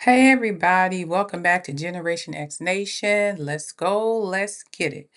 Hey everybody, welcome back to Generation X Nation. Let's go, let's get it.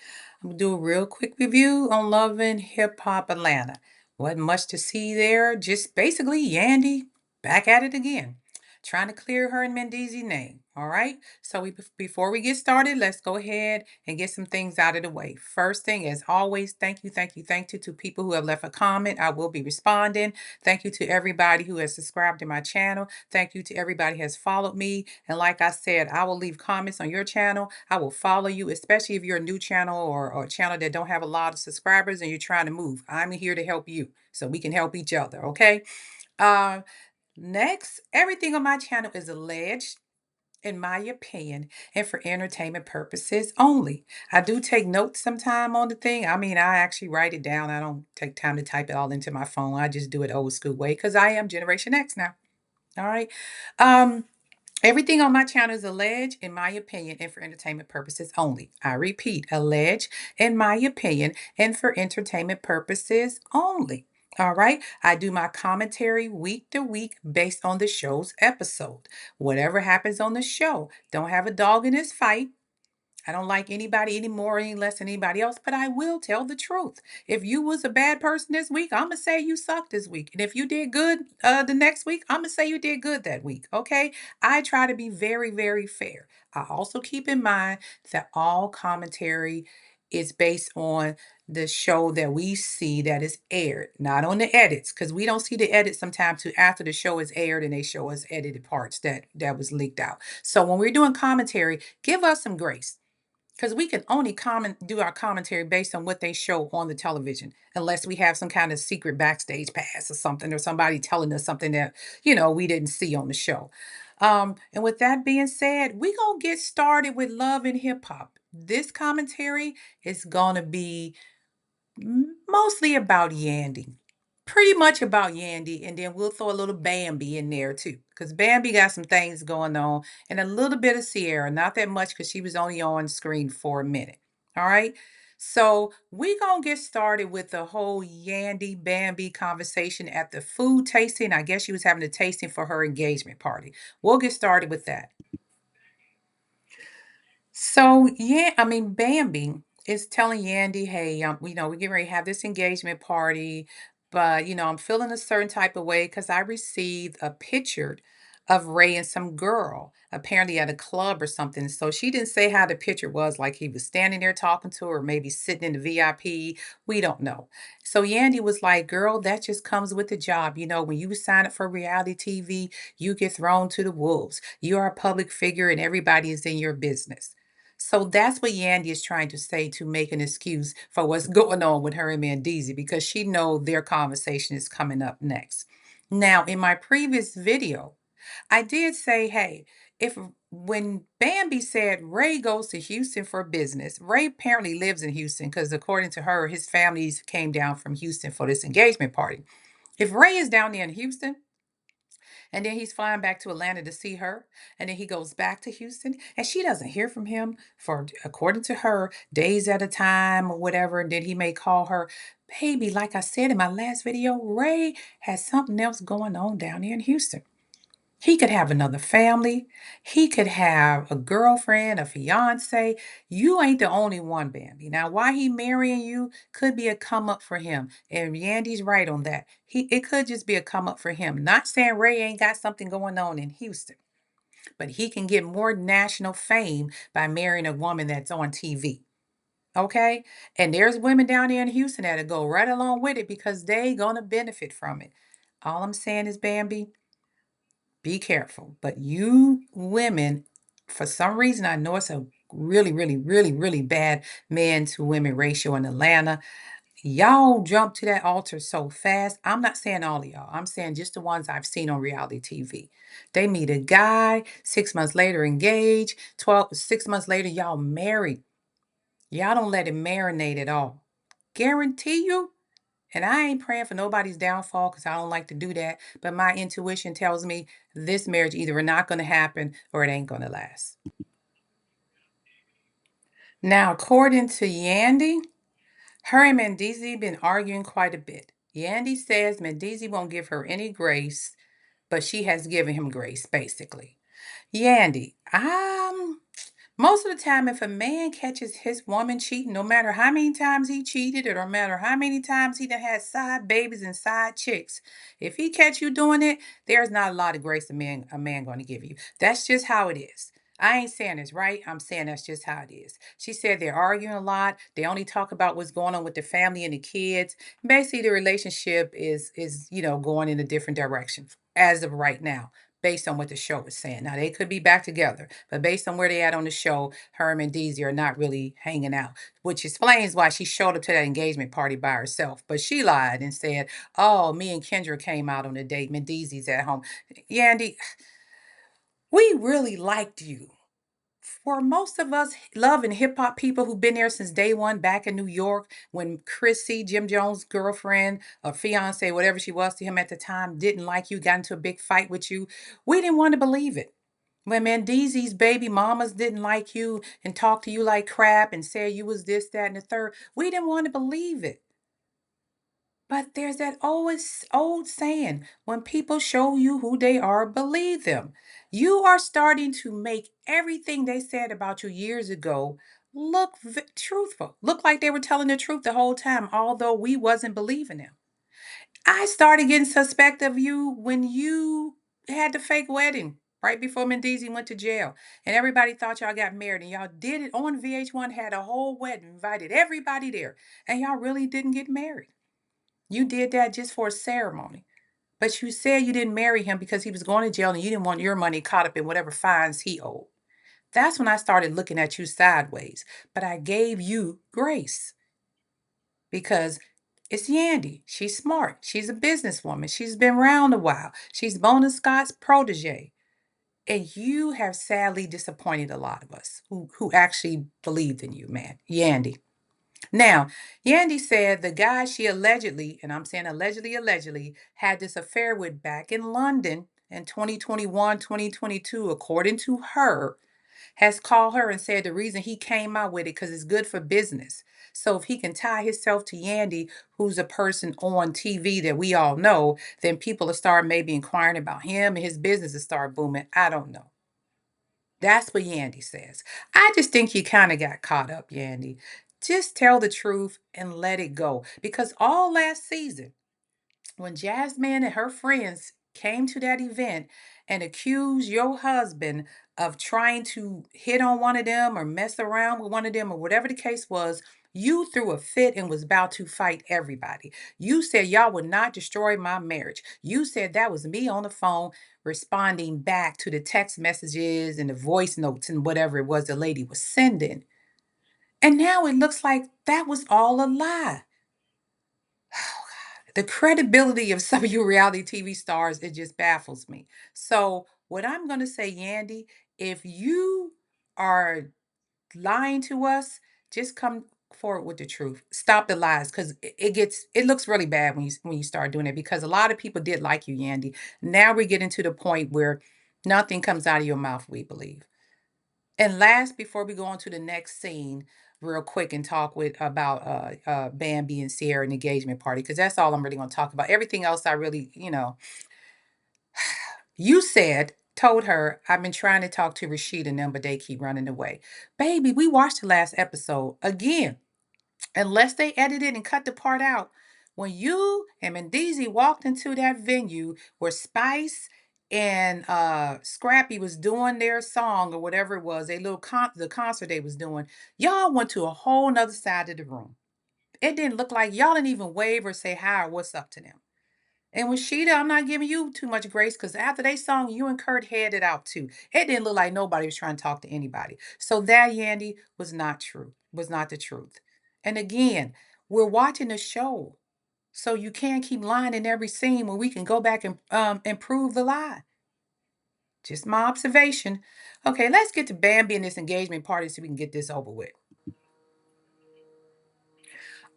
I'm gonna do a real quick review on Love and Hip Hop Atlanta. Wasn't much to see there, just basically Yandy back at it again, trying to clear her and Mendeezy name. All right, so before we get started, let's go ahead and get some things out of the way. First thing, as always, thank you to people who have left a comment. I will be responding. Thank you to everybody who has subscribed to my channel. Thank you to everybody who has followed me. And like I said, I will leave comments on your channel. I will follow you, especially if you're a new channel or a channel that don't have a lot of subscribers and you're trying to move. I'm here to help you so we can help each other, okay? Uh, Next, everything on my channel is alleged, in my opinion, and for entertainment purposes only. I do take notes sometime on the thing. I mean, I actually write it down. I don't take time to type it all into my phone. I just do it old school way because I am Generation X now. All right. Um, Everything on my channel is alleged, in my opinion, and for entertainment purposes only. I repeat, alleged, in my opinion, and for entertainment purposes only. All right. I do my commentary week to week based on the show's episode. Whatever happens on the show, don't have a dog in this fight. I don't like anybody any more or any less than anybody else, but I will tell the truth. If you was a bad person this week, I'm gonna say you sucked this week. And if you did good the next week, I'm gonna say you did good that week. Okay? I try to be very, very fair. I also keep in mind that all commentary is based on the show that we see that is aired, not on the edits, because we don't see the edits sometimes to after the show is aired and they show us edited parts that was leaked out. So when we're doing commentary, give us some grace because we can only do our commentary based on what they show on the television, unless we have some kind of secret backstage pass or something, or somebody telling us something that we didn't see on the show. And with that being said, we're gonna get started with Love and Hip Hop. This commentary is gonna be mostly about Yandy. Pretty much about Yandy, and then we'll throw a little Bambi in there too, because Bambi got some things going on, and a little bit of Sierra, not that much because she was only on screen for a minute. All right. So we're gonna get started with the whole Yandy Bambi conversation at the food tasting. I guess she was having a tasting for her engagement party. We'll get started with that. So yeah, I mean Bambi is telling Yandy, "Hey, we get ready to have this engagement party, but I'm feeling a certain type of way because I received a picture of Ray and some girl, apparently at a club or something." So she didn't say how the picture was, like he was standing there talking to her, or maybe sitting in the VIP. We don't know. So Yandy was like, "Girl, that just comes with the job. When you sign up for reality TV, you get thrown to the wolves. You are a public figure, and everybody is in your business." So that's what Yandy is trying to say to make an excuse for what's going on with her and Mandeezy because she know their conversation is coming up next. Now, in my previous video, I did say, hey, if when Bambi said Ray goes to Houston for business, Ray apparently lives in Houston because according to her, his families came down from Houston for this engagement party. If Ray is down there in Houston, and then he's flying back to Atlanta to see her. And then he goes back to Houston. And she doesn't hear from him for, according to her, days at a time or whatever. And then he may call her, baby, like I said in my last video, Ray has something else going on down here in Houston. He could have another family. He could have a girlfriend, a fiance. You ain't the only one, Bambi. Now, why he marrying you could be a come up for him. And Yandy's right on that. It could just be a come up for him. Not saying Ray ain't got something going on in Houston, but he can get more national fame by marrying a woman that's on TV. Okay? And there's women down there in Houston that'll go right along with it because they gonna benefit from it. All I'm saying is, Bambi, be careful. But you women, for some reason, I know it's a really, really, really, really bad men to women ratio in Atlanta. Y'all jump to that altar so fast. I'm not saying all of y'all. I'm saying just the ones I've seen on reality TV. They meet a guy, 6 months later engaged, 6 months later, y'all married. Y'all don't let it marinate at all. Guarantee you, and I ain't praying for nobody's downfall because I don't like to do that. But my intuition tells me this marriage either not going to happen or it ain't going to last. Now, according to Yandy, her and Mendeezy been arguing quite a bit. Yandy says Mendeezy won't give her any grace, but she has given him grace, basically. Yandy, most of the time, if a man catches his woman cheating, no matter how many times he cheated, or no matter how many times he done had side babies and side chicks, if he catch you doing it, there's not a lot of grace a man going to give you. That's just how it is. I ain't saying it's right. I'm saying that's just how it is. She said they're arguing a lot. They only talk about what's going on with the family and the kids. Basically, the relationship is going in a different direction as of right now, based on what the show is saying. Now they could be back together, but based on where they at on the show, Herm and Deezy are not really hanging out, which explains why she showed up to that engagement party by herself. But she lied and said, "Oh, me and Kendra came out on a date. Mendeezy's at home." Yandy, we really liked you. For most of us love and hip hop people who've been there since day one back in New York, when Chrissy, Jim Jones' girlfriend or fiance, whatever she was to him at the time, didn't like you, got into a big fight with you, we didn't want to believe it. When Mendeezy's baby mamas didn't like you and talked to you like crap and said you was this, that, and the third, we didn't want to believe it. But there's that always old saying, when people show you who they are, believe them. You are starting to make everything they said about you years ago look truthful. Look like they were telling the truth the whole time, although we wasn't believing them. I started getting suspect of you when you had the fake wedding right before Mendeezy went to jail. And everybody thought y'all got married, and y'all did it on VH1, had a whole wedding, invited everybody there, and y'all really didn't get married. You did that just for a ceremony. But you said you didn't marry him because he was going to jail and you didn't want your money caught up in whatever fines he owed. That's when I started looking at you sideways. But I gave you grace because it's Yandy. She's smart. She's a businesswoman. She's been around a while. She's Bona Scott's protege. And you have sadly disappointed a lot of us who actually believed in you, man. Yandy. Now, Yandy said the guy she allegedly, and I'm saying allegedly, had this affair with back in London in 2021, 2022, according to her, has called her and said the reason he came out with it because it's good for business. So if he can tie himself to Yandy, who's a person on TV that we all know, then people will start maybe inquiring about him and his business will start booming. I don't know. That's what Yandy says. I just think you kind of got caught up, Yandy. Just tell the truth and let it go. Because all last season, when Jasmine and her friends came to that event and accused your husband of trying to hit on one of them or mess around with one of them or whatever the case was, you threw a fit and was about to fight everybody. You said y'all would not destroy my marriage. You said that was me on the phone responding back to the text messages and the voice notes and whatever it was the lady was sending. And now it looks like that was all a lie. The credibility of some of you reality TV stars, it just baffles me. So, what I'm going to say, Yandy, if you are lying to us, just come forward with the truth. Stop the lies because it looks really bad when you start doing it because a lot of people did like you, Yandy. Now we're getting to the point where nothing comes out of your mouth, we believe. And last, before we go on to the next scene, real quick and talk with about Bambi and Sierra and engagement party, because that's all I'm really going to talk about. Everything else, I really, you told her, I've been trying to talk to Rashida and them, but they keep running away. Baby, we watched the last episode again. Unless they edited and cut the part out. When you and Mendeezy walked into that venue where Spice and Scrappy was doing their song or whatever it was, the concert they was doing, y'all went to a whole nother side of the room. It didn't look like y'all didn't even wave or say hi or what's up to them. And with Sheeta, I'm not giving you too much grace because after they song, you and Kurt headed out too. It didn't look like nobody was trying to talk to anybody. So that, Yandy, was not true, was not the truth. And again, we're watching the show. So you can't keep lying in every scene when we can go back and improve the lie. Just my observation. Okay, let's get to Bambi and this engagement party so we can get this over with.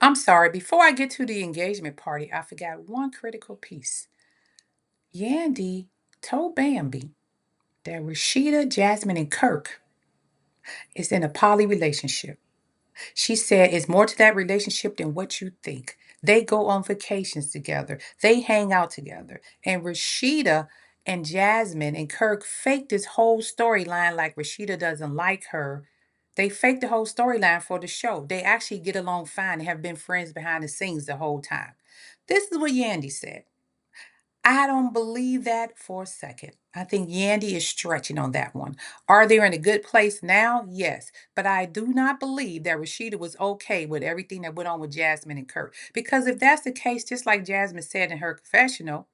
I'm sorry, before I get to the engagement party, I forgot one critical piece. Yandy told Bambi that Rashida, Jasmine, and Kirk is in a poly relationship. She said it's more to that relationship than what you think. They go on vacations together. They hang out together. And Rashida And Jasmine and Kirk faked this whole storyline like Rashida doesn't like her. They faked the whole storyline for the show. They actually get along fine and have been friends behind the scenes the whole time. This is what Yandy said. I don't believe that for a second. I think Yandy is stretching on that one. Are they in a good place now? Yes. But I do not believe that Rashida was okay with everything that went on with Jasmine and Kirk. Because if that's the case, just like Jasmine said in her confessional,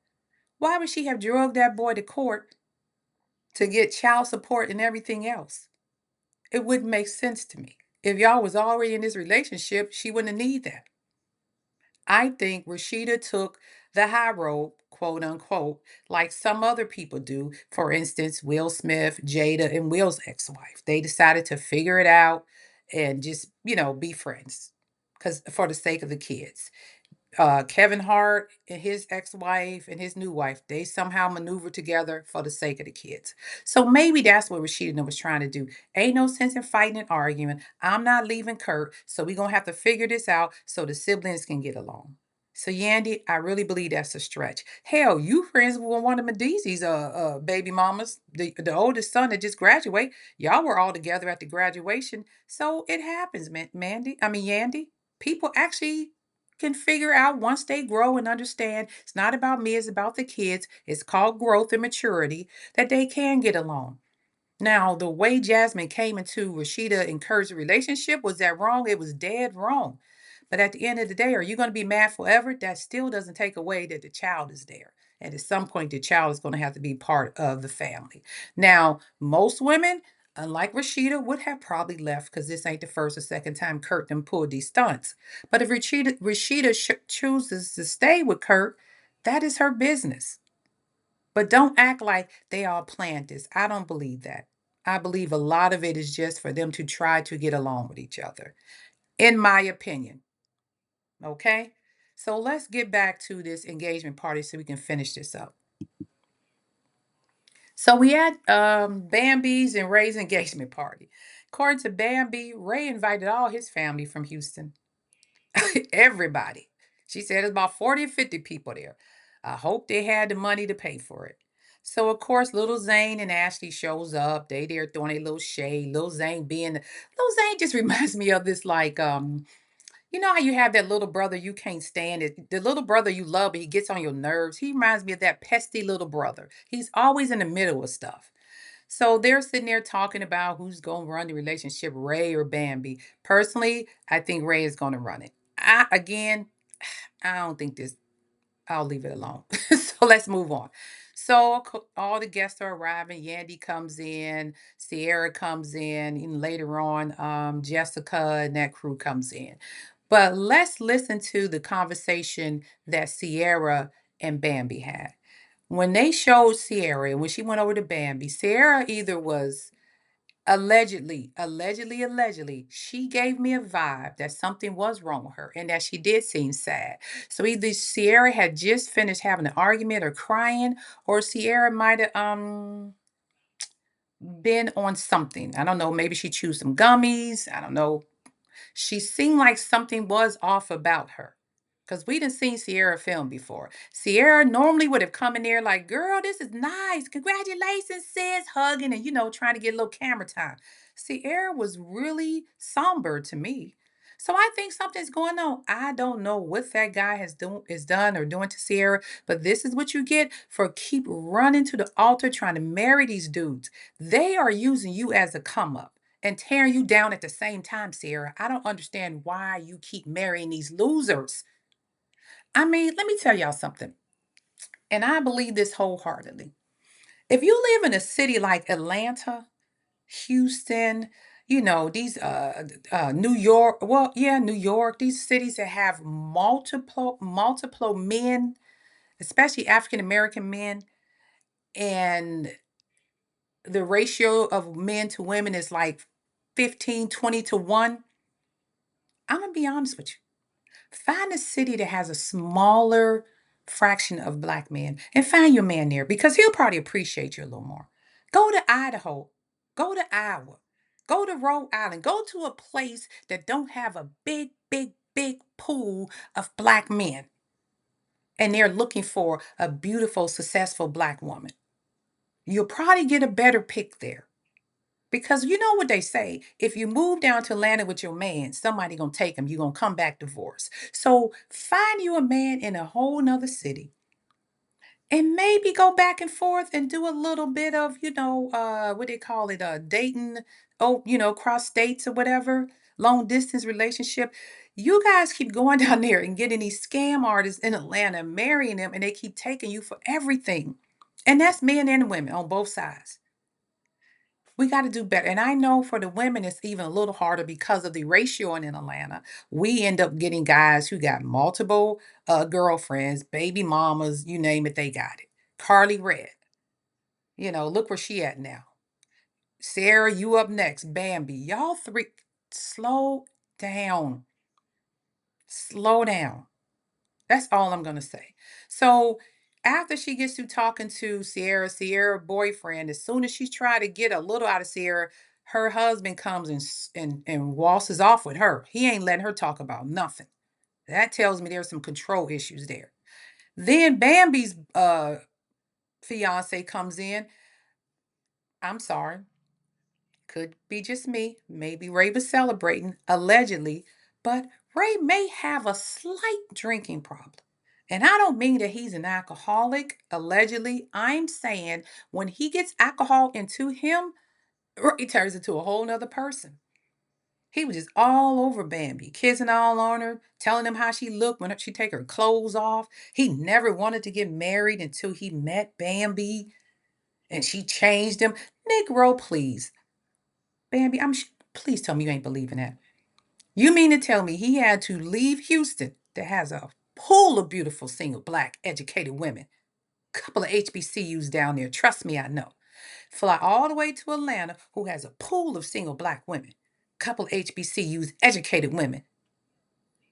why would she have drugged that boy to court to get child support and everything else? It wouldn't make sense to me. If y'all was already in this relationship, she wouldn't need that. I think Rashida took the high road, quote unquote, like some other people do. For instance, Will Smith, Jada, and Will's ex wife. They decided to figure it out and just, be friends because for the sake of the kids. Kevin Hart and his ex-wife and his new wife, they somehow maneuvered together for the sake of the kids. So maybe that's what Rashida was trying to do. Ain't no sense in fighting and arguing. I'm not leaving Kurt, so we're gonna have to figure this out so the siblings can get along. So Yandy, I really believe that's a stretch. Hell, you friends with one of Medizi's baby mamas, the oldest son that just graduated. Y'all were all together at the graduation. So it happens, Yandy. People actually can figure out once they grow and understand it's not about me, it's about the kids. It's called growth and maturity that they can get along. Now, the way Jasmine came into Rashida and Kurt's relationship, was that wrong? It was dead wrong. But at the end of the day, are you going to be mad forever? That still doesn't take away that the child is there. And at some point, the child is going to have to be part of the family. Now, most women, unlike Rashida, would have probably left because this ain't the first or second time Kurt them pulled these stunts. But if Rashida chooses to stay with Kurt, that is her business. But don't act like they all planned this. I don't believe that. I believe a lot of it is just for them to try to get along with each other, in my opinion. Okay? So let's get back to this engagement party so we can finish this up. So we had Bambi's and Ray's engagement party. According to Bambi, Ray invited all his family from Houston. Everybody. She said it's about 40 or 50 people there. I hope they had the money to pay for it. So of course, little Zane and Ashley shows up. They there throwing a little shade. Little Zane just reminds me of this like you know how you have that little brother you can't stand it, the little brother you love, but he gets on your nerves. He reminds me of that pesty little brother. He's always in the middle of stuff. So they're sitting there talking about who's going to run the relationship, Ray or Bambi. Personally, I think Ray is going to run it. Again, I don't think this, I'll leave it alone. So let's move on. So all the guests are arriving. Yandy comes in, Sierra comes in, and later on, Jessica and that crew comes in. But let's listen to the conversation that Sierra and Bambi had. When they showed Sierra, when she went over to Bambi, Sierra either was allegedly, she gave me a vibe that something was wrong with her and that she did seem sad. So either Sierra had just finished having an argument or crying, or Sierra might have been on something. I don't know, maybe she chewed some gummies. I don't know. She seemed like something was off about her. Because we didn't seen Sierra film before. Sierra normally would have come in there like, girl, this is nice. Congratulations, sis, hugging and, trying to get a little camera time. Sierra was really somber to me. So I think something's going on. I don't know what that guy is done or doing to Sierra, but this is what you get for keep running to the altar trying to marry these dudes. They are using you as a come up and tearing you down at the same time, Sierra. I don't understand why you keep marrying these losers. I mean, let me tell y'all something, and I believe this wholeheartedly. If you live in a city like Atlanta, Houston, these New York, well, yeah, New York, these cities that have multiple men, especially African American men, and the ratio of men to women is like 15, 20 to 1. I'm gonna be honest with you. Find a city that has a smaller fraction of black men and find your man there because he'll probably appreciate you a little more. Go to Idaho, go to Iowa, go to Rhode Island, go to a place that don't have a big pool of black men and they're looking for a beautiful, successful black woman. You'll probably get a better pick there. Because you know what they say, if you move down to Atlanta with your man, somebody gonna take him, you're gonna come back divorced. So find you a man in a whole nother city and maybe go back and forth and do a little bit of, what they call it, dating, cross states or whatever, long distance relationship. You guys keep going down there and getting these scam artists in Atlanta, marrying them, and they keep taking you for everything. And that's men and women on both sides. We got to do better. And I know for the women, it's even a little harder because of the ratio in Atlanta. We end up getting guys who got multiple girlfriends, baby mamas, you name it, they got it. Carly Red, look where she at now. Sarah, you up next. Bambi, y'all three, slow down. Slow down. That's all I'm going to say. So after she gets through talking to Sierra boyfriend, as soon as she's trying to get a little out of Sierra, her husband comes and waltzes off with her. He ain't letting her talk about nothing. That tells me there's some control issues there. Then Bambi's fiance comes in. I'm sorry. Could be just me. Maybe Ray was celebrating, allegedly, but Ray may have a slight drinking problem. And I don't mean that he's an alcoholic, allegedly. I'm saying when he gets alcohol into him, Ray turns into a whole nother person. He was just all over Bambi, kissing all on her, telling him how she looked when she take her clothes off. He never wanted to get married until he met Bambi, and she changed him. Negro, please. Bambi, please tell me you ain't believing that. You mean to tell me he had to leave Houston that has a pool of beautiful single black educated women, couple of HBCUs down there, trust me, I know. Fly all the way to Atlanta who has a pool of single black women, couple of HBCUs educated women,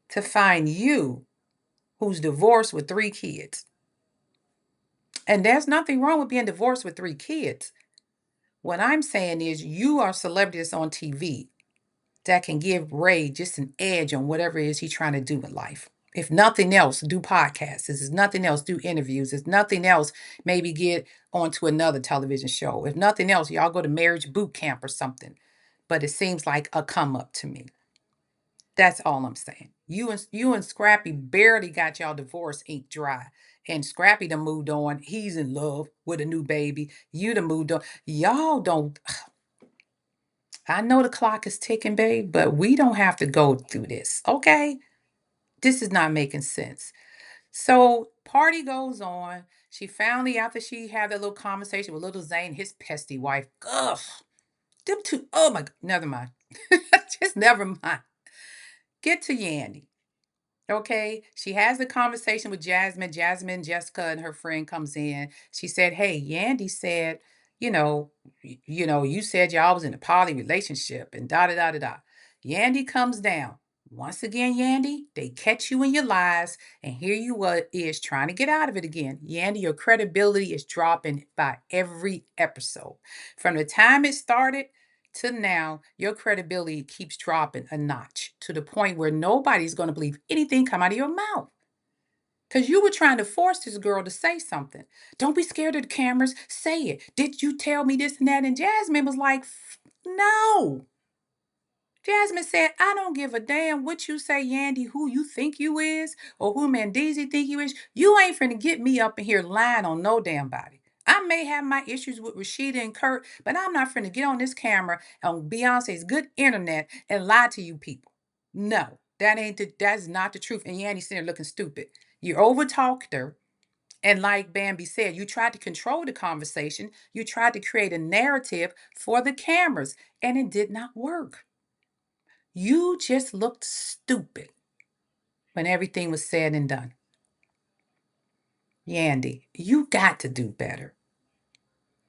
to find you who's divorced with 3 kids. And there's nothing wrong with being divorced with 3 kids. What I'm saying is you are celebrities on TV that can give Ray just an edge on whatever it is he's trying to do in life. If nothing else, do podcasts. If nothing else, do interviews. If nothing else, maybe get onto another television show. If nothing else, y'all go to marriage boot camp or something. But it seems like a come up to me. That's all I'm saying. You and Scrappy barely got y'all divorce ink dry. And Scrappy done moved on. He's in love with a new baby. You done moved on. Y'all don't. I know the clock is ticking, babe, but we don't have to go through this, okay? This is not making sense. So party goes on. She finally, after she had that little conversation with little Zane, his pesty wife, ugh, them two, oh my, never mind. Just never mind. Get to Yandy. Okay, she has the conversation with Jasmine. Jasmine, Jessica, and her friend comes in. She said, "Hey, Yandy said, you know, you said y'all was in a poly relationship, and da da da da da." Yandy comes down. Once again, Yandy, they catch you in your lies, and here you what is trying to get out of it again. Yandy, your credibility is dropping by every episode. From the time it started to now, your credibility keeps dropping a notch to the point where nobody's going to believe anything come out of your mouth. Because you were trying to force this girl to say something. Don't be scared of the cameras. Say it. Did you tell me this and that? And Jasmine was like, no. Jasmine said, I don't give a damn what you say, Yandy, who you think you is, or who Mandeezy think you is. You ain't finna get me up in here lying on no damn body. I may have my issues with Rashida and Kurt, but I'm not finna get on this camera on Beyonce's good internet and lie to you people. No, that's not the truth. And Yandy sitting there looking stupid. You overtalked her. And like Bambi said, you tried to control the conversation. You tried to create a narrative for the cameras, and it did not work. You just looked stupid when everything was said and done. Yandy, you got to do better.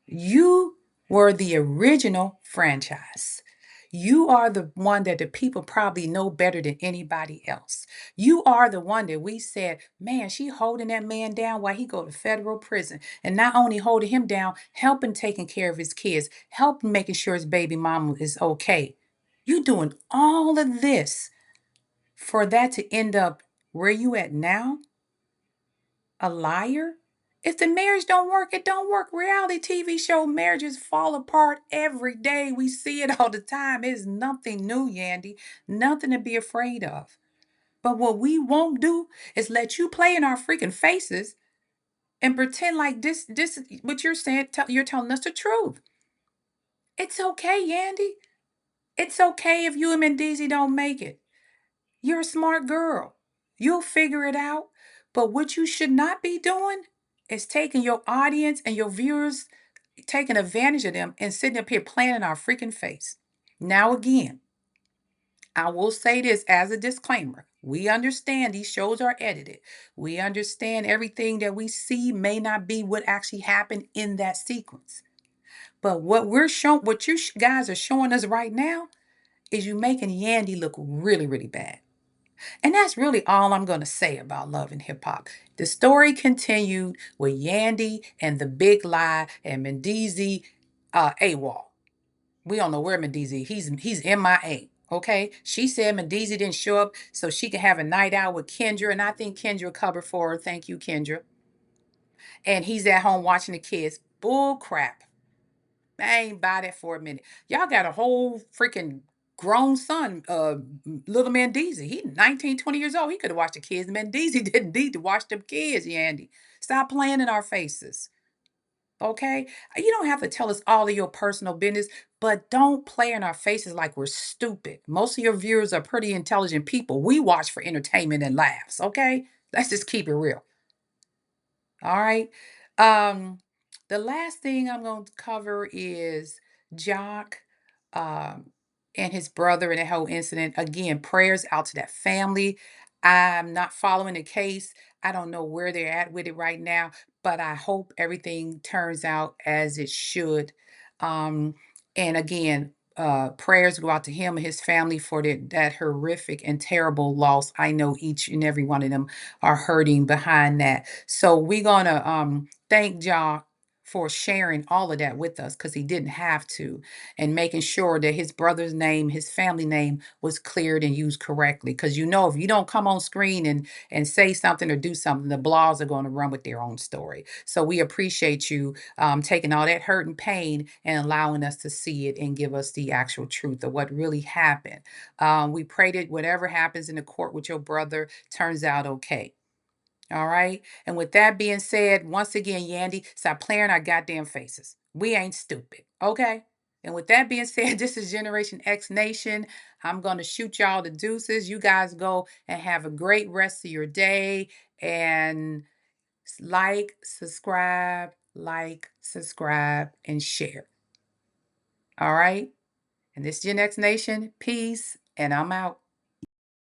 You were the original franchise. You are the one that the people probably know better than anybody else. You are the one that we said, man, she holding that man down while he go to federal prison. And not only holding him down, helping taking care of his kids, helping making sure his baby mama is okay. You doing all of this for that to end up where you at now? A liar? If the marriage don't work, it don't work. Reality TV show marriages fall apart every day. We see it all the time. It's nothing new, Yandy. Nothing to be afraid of. But what we won't do is let you play in our freaking faces and pretend like this what you're saying, you're telling us the truth. It's okay, Yandy. It's okay if you and Mendeezy don't make it. You're a smart girl. You'll figure it out. But what you should not be doing is taking your audience and your viewers, taking advantage of them and sitting up here playing in our freaking face. Now, again, I will say this as a disclaimer. We understand these shows are edited. We understand everything that we see may not be what actually happened in that sequence. But what you guys are showing us right now is you making Yandy look really, really bad. And that's really all I'm going to say about Love and Hip Hop. The story continued with Yandy and the Big Lie and Mendeezy AWOL. We don't know where Mendeezy. He's MIA. Okay, she said Mendeezy didn't show up so she could have a night out with Kendra, and I think Kendra covered for her. Thank you, Kendra. And he's at home watching the kids. Bull crap. I ain't buy that for a minute. Y'all got a whole freaking grown son, little Mendeezy. He 19, 20 years old. He could have watched the kids. Mendeezy didn't need to watch them kids, Yandy. Stop playing in our faces. Okay? You don't have to tell us all of your personal business, but don't play in our faces like we're stupid. Most of your viewers are pretty intelligent people. We watch for entertainment and laughs, okay? Let's just keep it real. All right. Um, the last thing I'm going to cover is Jock um, and his brother and the whole incident. Again, prayers out to that family. I'm not following the case. I don't know where they're at with it right now, but I hope everything turns out as it should. Um, and again, prayers go out to him and his family for that horrific and terrible loss. I know each and every one of them are hurting behind that. So we're gonna thank John for sharing all of that with us because he didn't have to, and making sure that his brother's name, his family name was cleared and used correctly. Because you know, if you don't come on screen and say something or do something, the blogs are going to run with their own story. So we appreciate you taking all that hurt and pain and allowing us to see it and give us the actual truth of what really happened. We pray that whatever happens in the court with your brother turns out okay. All right. And with that being said, once again, Yandy, stop playing our goddamn faces. We ain't stupid. Okay. And with that being said, this is Generation X Nation. I'm going to shoot y'all the deuces. You guys go and have a great rest of your day. And like, subscribe, and share. All right. And this is Gen X Nation. Peace. And I'm out.